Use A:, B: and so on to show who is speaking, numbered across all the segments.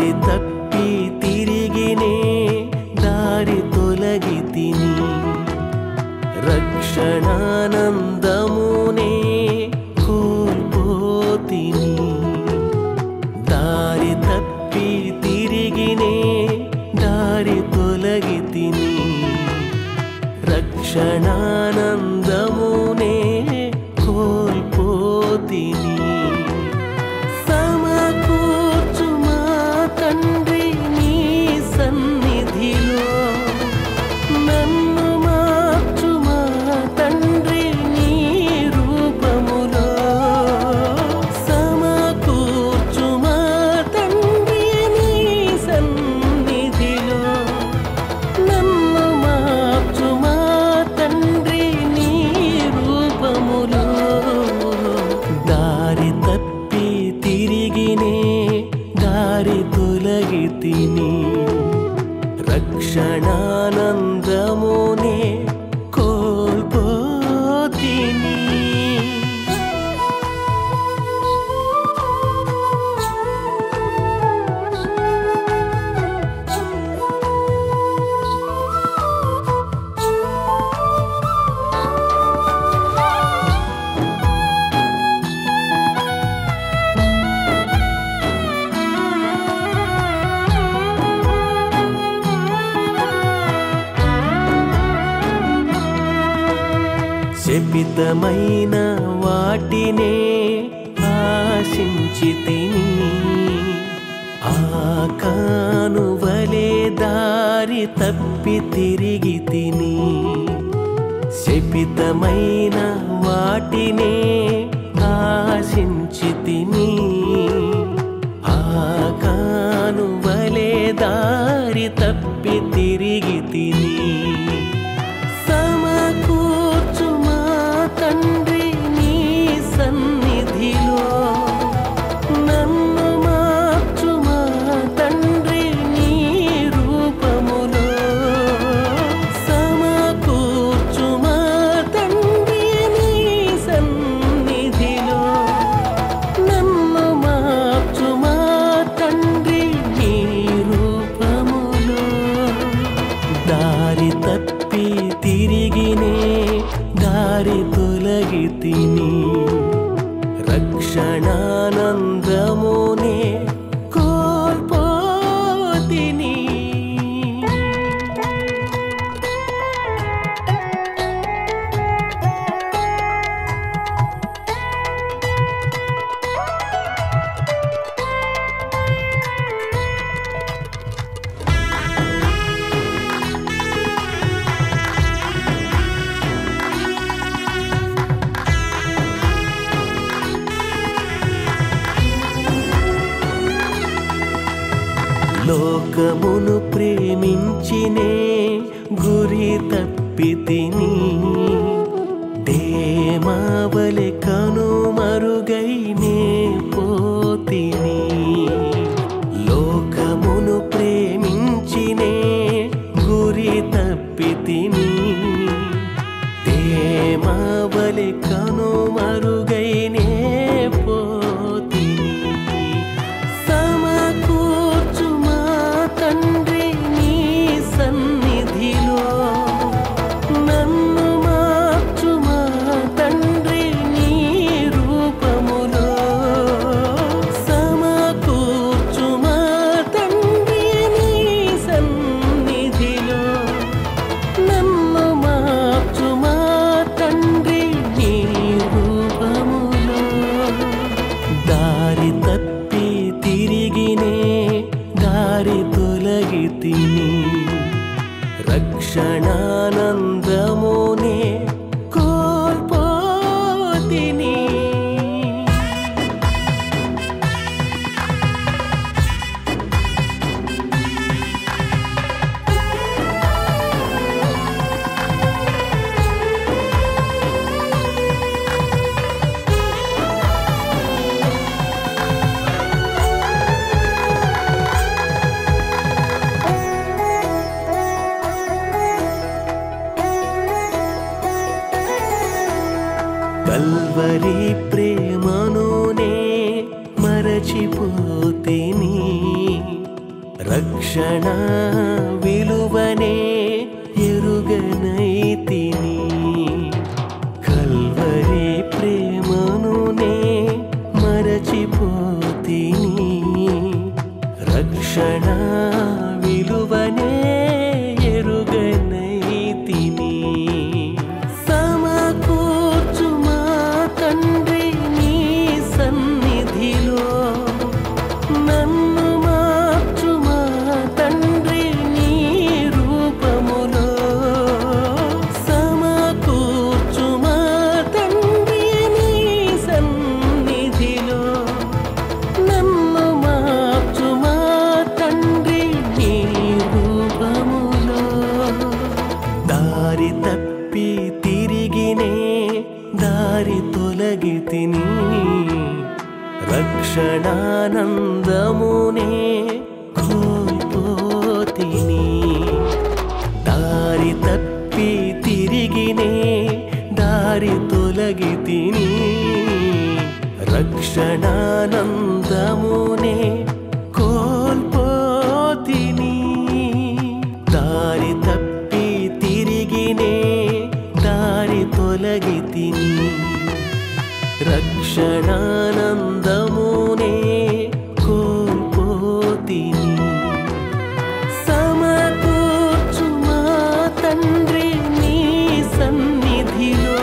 A: దారి తప్పి తిరిగినే దారి తొలగితిని రక్షణానందమునే కోల్పోతిని దారి తప్పి తిరిగినే దారి తొలగితిని రక్షణానందమునే కోల్పోతిని సమకూర్చుమా తండ్రి నీ సన్నిధిలో నన్ను మార్చుమా తండ్రి నీ రూపములో సమకూర్చుమా తండ్రి నీ సన్నిధిలో నన్ను మార్చుమా తండ్రి నీ రూపములో దారి తప్పి తిరిగినే దారి తొలగితిని రక్షణానందమునే కోల్పోతిని శపితమైన వాటినే ఆశించితిని ఆకాను వలె దారి తప్పి తిరిగితిని శపితమైన వాటినే ఆశించితిని ఆకాను వలె దారి తప్పి తిరిగితిని సమకూర్చుమా తండ్రి నీ సన్నిధిలో నన్ను మార్చుమా తండ్రి నీ రూపములో సమకూర్చుమా తండ్రి నీ సన్నిధిలో నన్ను మార్చుమా తండ్రి నీ రూపములో దారి తప్పి తిరిగినే దారి తొలగితిని రక్షణానందమునే కోల్పోతిని లోకమును ప్రేమించినే గురి తప్పితిని దేమావలె కనుమరుగైనే పోతిని లోకమును ప్రేమించినే గురి తప్పితిని దేమావలె కనుమరుగైనే పోతిని సమకూర్చుమా తండ్రి నీ సన్నిధిలో నన్ను మార్చుమా తండ్రి నీ రూపములో సమకూర్చుమా తండ్రి నీ సన్నిధిలో నన్ను మార్చుమా తండ్రి నీ రూపములో దారి తప్పి తిరిగినే దారి తొలగితిని రక్షణానందమునే కోల్పోతిని కల్వరి ప్రేమనునే మరచిపోతిని రక్షణ విలువనే ఎరుగనైతిని కల్వరి ప్రేమనునే మరచిపోతిని రక్షణ విలువనే ఎరుగనైతిని సమకూర్చుమా తండ్రి నీ సన్నిధిలో నన్ను మార్చుమా తండ్రి నీ రూపములో సమకూర్చుమా తండ్రి నీ సన్నిధిలో నన్ను మార్చుమా తండ్రి నీ రూపములో దారి తప్పి తిరిగినే దారి తొలగితిని రక్షణానందమునే కోల్పోతిని దారి తప్పి తిరిగినే దారి తొలగితిని రక్షణానందమునే కోల్పోతిని దారి తప్పి తిరిగినే దారి తొలగితిని రక్షణానందమునే కోల్పోతిని సమకూర్చుమా తండ్రి నీ సన్నిధిలో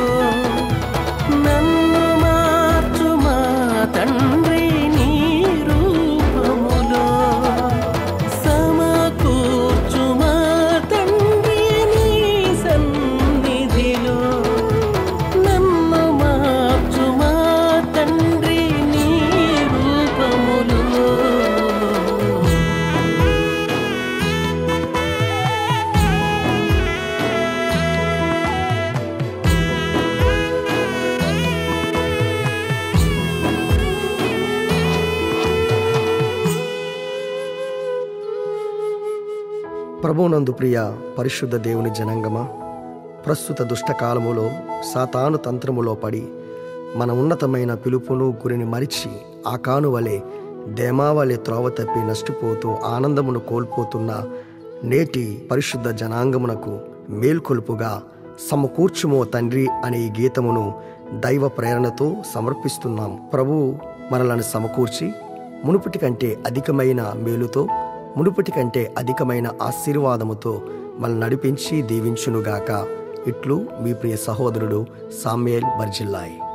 A: నన్ను మార్చుమా తండ్రి నీ రూపములో సమకూర్చుమా తండ్రి నీ సన్నిధిలో నన్ను మార్చుమా తండ్రి నీ రూపములో
B: ప్రభువునందు ప్రియ పరిశుద్ధ దేవుని జనాంగమా, ప్రస్తుత దుష్టకాలములో సాతాను తంత్రములో పడి మన ఉన్నతమైన పిలుపును గురిని మరిచి ఆకాను వలె దేమావలె త్రోవ తప్పి నష్టపోతూ ఆనందమును కోల్పోతున్న నేటి పరిశుద్ధ జనాంగమునకు మేల్కొలుపుగా సమకూర్చుమో తండ్రి అనే ఈ గీతమును దైవ ప్రేరణతో సమర్పిస్తున్నాం. ప్రభువు మనలను సమకూర్చి మునుపటి కంటే అధికమైన మేలుతో మునుపటి కంటే అధికమైన ఆశీర్వాదముతో మనల్ని నడిపించి దీవించునుగాక. ఇట్లు మీ ప్రియ సహోదరుడు సామ్యేల్ బర్జిల్లాయ్.